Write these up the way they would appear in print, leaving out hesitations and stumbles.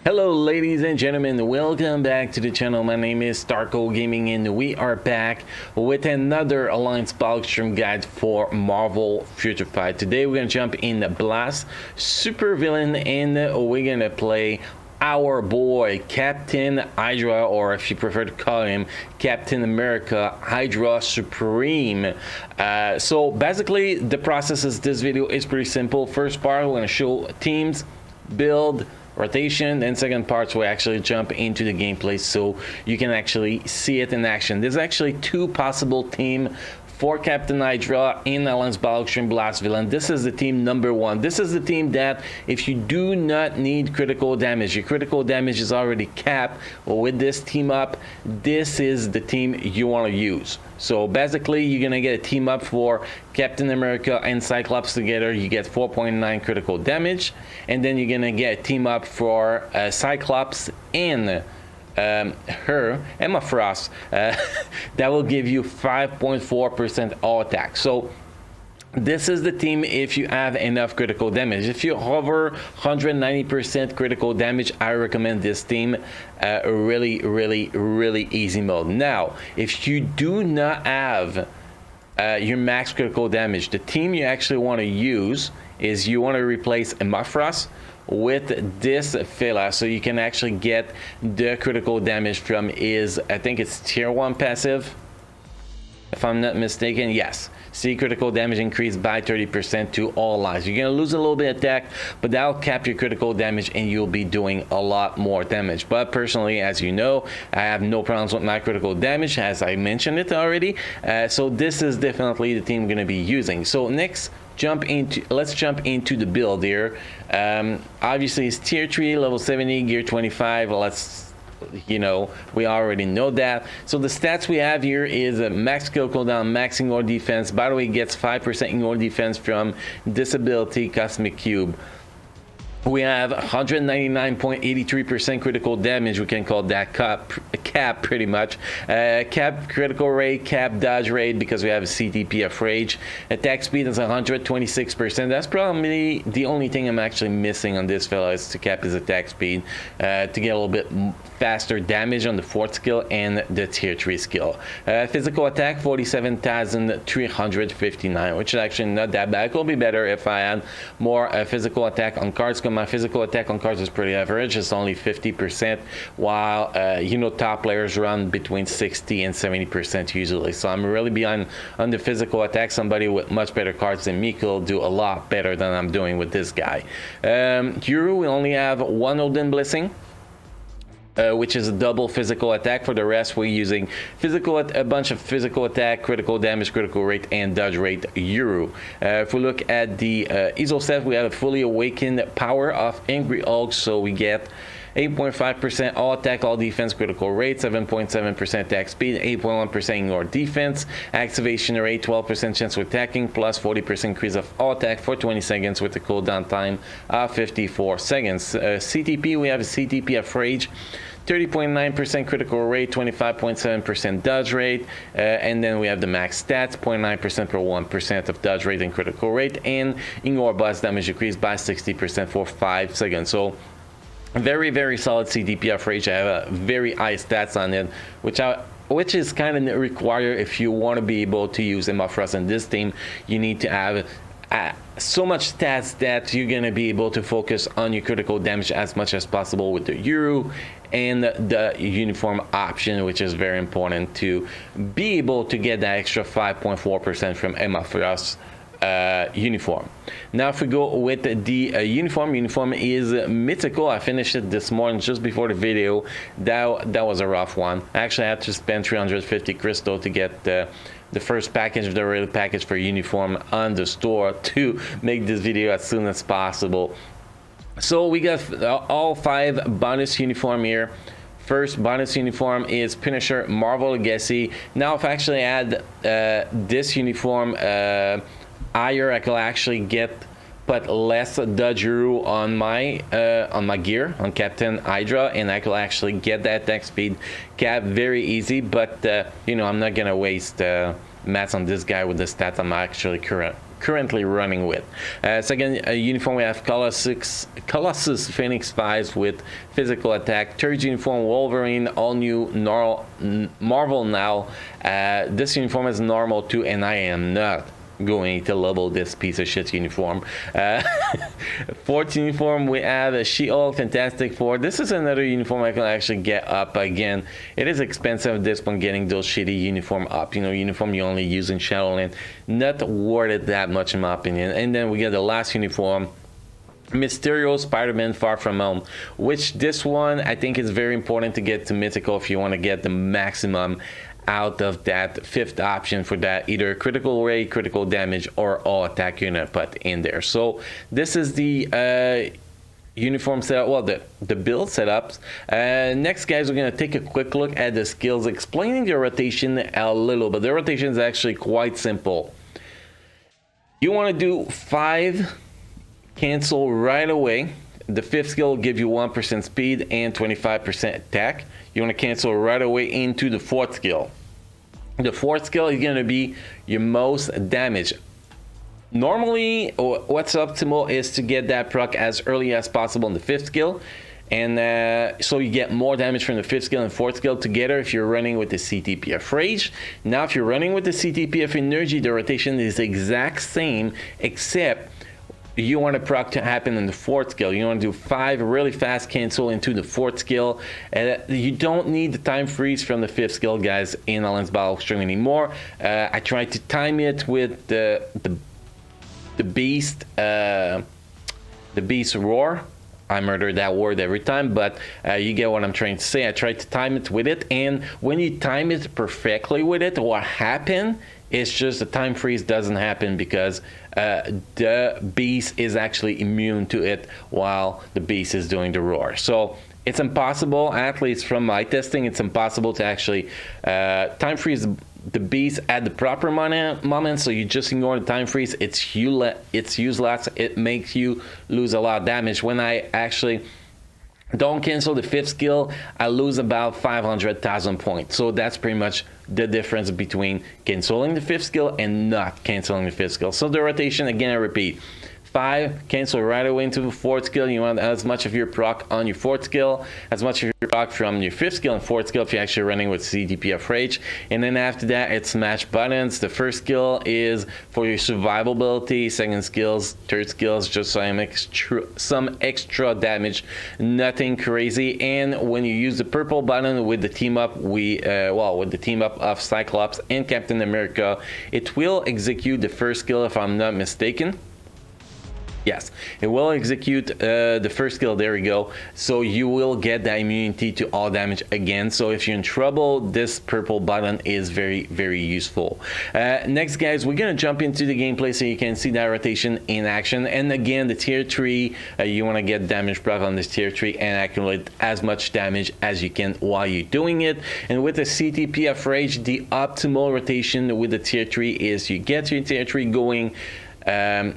Hello ladies and gentlemen, welcome back to the channel. My name is Starco Gaming and we are back with another Alliance Balkstrom guide for Marvel Future Fight. Today we're going to jump in the Blast Supervillain and we're going to play our boy Captain Hydra, or if you prefer to call him Captain America Hydra Supreme. So basically the process of this video is pretty simple. First part we're going to show teams, build, rotation, then second parts will actually jump into the gameplay so you can actually see it in action. There's actually two possible team for Captain Hydra in Alliance Balkstrom Blast Villain. This is the team number one. This is the team that if you do not need critical damage, your critical damage is already capped, well, with this team up, this is the team you want to use. So basically you're gonna get a team up for Captain America and Cyclops together. You get 4.9 critical damage, and then you're gonna get a team up for Cyclops and her Emma Frost. That will give you 5.4% all attack. So this is the team if you have enough critical damage. If you hover 190% critical damage, I recommend this team. Really easy mode. Now if you do not have your max critical damage, the team you actually want to use is you want to replace Emma Frost with this fella, so you can actually get the critical damage from his, I think it's tier 1 passive, if I'm not mistaken. Yes, see, critical damage increased by 30% to all lives. You're gonna lose a little bit of attack, but that'll cap your critical damage and you'll be doing a lot more damage. But personally, as you know, I have no problems with my critical damage, as I mentioned it already. So this is definitely the team I'm gonna be using. So next, let's jump into the build here. Obviously it's tier 3, level 70, gear 25. We already know that. So the stats we have here is a max kill cooldown, max ignore defense. By the way, it gets 5% ignore defense from disability Cosmic Cube. We have 199.83% critical damage. We can call that cap pretty much. Cap critical rate, cap dodge rate, because we have a CTP of Rage. Attack speed is 126%. That's probably the only thing I'm actually missing on this fella, is to cap his attack speed to get a little bit faster damage on the 4th skill and the tier 3 skill. Physical attack 47,359, which is actually not that bad. It will be better if I had more physical attack on cards. My physical attack on cards is pretty average. It's only 50%, while top players run between 60 and 70% usually. So I'm really behind on the physical attack. Somebody with much better cards than me could do a lot better than I'm doing with this guy. Yuru, we only have one Odin Blessing, which is a double physical attack. For the rest, we're using a bunch of physical attack, critical damage, critical rate, and dodge rate Yuru. If we look at the Easel set, we have a fully awakened power of Angry Hulk, so we get 8.5% all attack, all defense, critical rate, 7.7% attack speed, 8.1% ignore defense, activation rate, 12% chance of attacking, plus 40% increase of all attack for 20 seconds with a cooldown time of 54 seconds. CTP, we have a CTP of Rage, 30.9% critical rate, 25.7% dodge rate, and then we have the max stats, 0.9% per 1% of dodge rate and critical rate, and ignore blast damage decreased by 60% for 5 seconds. So very solid CTP of Rage. I have a very high stats on it, which is kind of required if you want to be able to use Emma Frost in this team. You need to have so much stats that you're going to be able to focus on your critical damage as much as possible with the Yuru and the uniform option, which is very important to be able to get that extra 5.4% from Emma Frost uniform. Now if we go with the uniform is mythical. I finished it this morning just before the video. That was a rough one. I actually had to spend 350 crystal to get the first package of the early package for uniform on the store to make this video as soon as possible. So we got all 5 bonus uniform here. First bonus uniform is Punisher Marvel Legacy. Now if I actually add this uniform higher, I could actually put less Dodgeru on my gear on Captain Hydra, and I could actually get that attack speed cap very easy. But I'm not gonna waste mats on this guy with the stats I'm actually currently running with. Second uniform, we have Colossus Phoenix 5 with physical attack. Third uniform, Wolverine, all new Marvel now. This uniform is normal too, and I am not going to level this piece of shit uniform. Fourth uniform, we have a She-Hulk Fantastic Four. This is another uniform I can actually get up. Again, it is expensive at this point getting those shitty uniform up. You know, uniform you only use in Shadowland. Not worth it that much in my opinion. And then we get the last uniform, Mysterio Spider-Man Far From Home, which this one I think is very important to get to mythical if you want to get the maximum out of that fifth option for that, either critical rate, critical damage, or all attack you're gonna put in there. So this is the uniform setup, well, the build setups. Next, guys, we're gonna take a quick look at the skills, explaining the rotation a little bit. The rotation is actually quite simple. You want to do 5 cancel right away. The fifth skill will give you 1% speed and 25% attack. You want to cancel right away into the fourth skill. The fourth skill is going to be your most damage. Normally, what's optimal is to get that proc as early as possible in the fifth skill. And so you get more damage from the fifth skill and fourth skill together if you're running with the CTPF Rage. Now, if you're running with the CTPF Energy, the rotation is the exact same, except you want a proc to happen in the fourth skill. You want to do 5 really fast cancel into the fourth skill. You don't need the time freeze from the fifth skill, guys, in Alliance Battle Stream anymore. I tried to time it with the beast roar. I murder that word every time, but you get what I'm trying to say. I tried to time it with it, and when you time it perfectly with it, what happened is just the time freeze doesn't happen because the beast is actually immune to it while the beast is doing the roar. So it's impossible, at least from my testing, it's impossible to actually time freeze the beast at the proper moment. So you just ignore the time freeze. It's useless. It makes you lose a lot of damage. When I actually don't cancel the fifth skill, I lose about 500,000 points. So that's pretty much the difference between canceling the fifth skill and not canceling the fifth skill. So the rotation, again, I repeat, 5, cancel right away into the fourth skill. You want as much of your proc on your fourth skill, as much of your proc from your fifth skill and fourth skill if you're actually running with CTPF Rage. And then after that, it's smash buttons. The first skill is for your survival ability, second skills, third skills, just some extra damage, nothing crazy. And when you use the purple button with the team up, with the team up of Cyclops and Captain America, it will execute the first skill if I'm not mistaken. Yes, it will execute the first skill. There we go. So you will get the immunity to all damage again. So if you're in trouble, this purple button is very, very useful. Next, guys, we're going to jump into the gameplay so you can see that rotation in action. And again, the tier 3, you want to get damage proc on this tier 3 and accumulate as much damage as you can while you're doing it. And with the CTPF Rage, the optimal rotation with the tier 3 is you get your tier 3 going,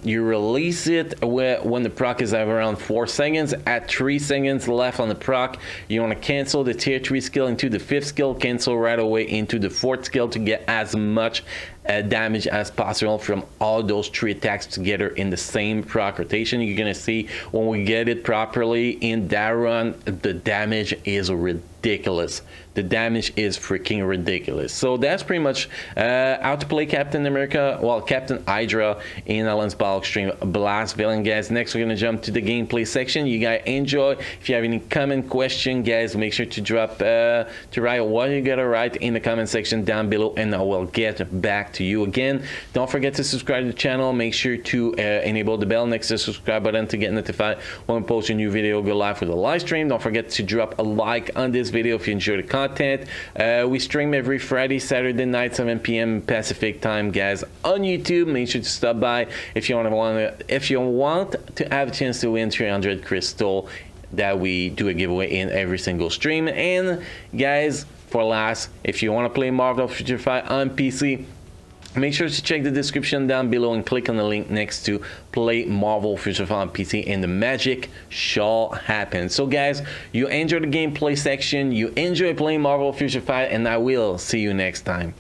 you release it when the proc is around 4 seconds. At 3 seconds left on the proc, you want to cancel the tier 3 skill into the 5th skill, cancel right away into the 4th skill to get as much damage as possible from all those 3 attacks together in the same proc rotation. You're gonna see when we get it properly in that run, the damage is ridiculous. The damage is freaking ridiculous. So that's pretty much how to play Captain America, well, Captain Hydra in Alliance Battle Extreme Blast Villain, guys. Next, we're gonna jump to the gameplay section. You guys enjoy. If you have any comment, question, guys, make sure to drop to write what you gotta write in the comment section down below, and I will get back to you again. Don't forget to subscribe to the channel. Make sure to enable the bell next to the subscribe button to get notified when we post a new video, go live with a live stream. Don't forget to drop a like on this video if you enjoy the content. We stream every Friday, Saturday night, 7 p.m. Pacific time, guys, on YouTube. Make sure to stop by if you want to have a chance to win 300 crystal that we do a giveaway in every single stream. And guys, for last, if you want to play Marvel Future Fight on PC, make sure to check the description down below and click on the link next to play Marvel Future Fight on PC, and the magic shall happen. So guys, you enjoy the gameplay section, you enjoy playing Marvel Future Fight, and I will see you next time.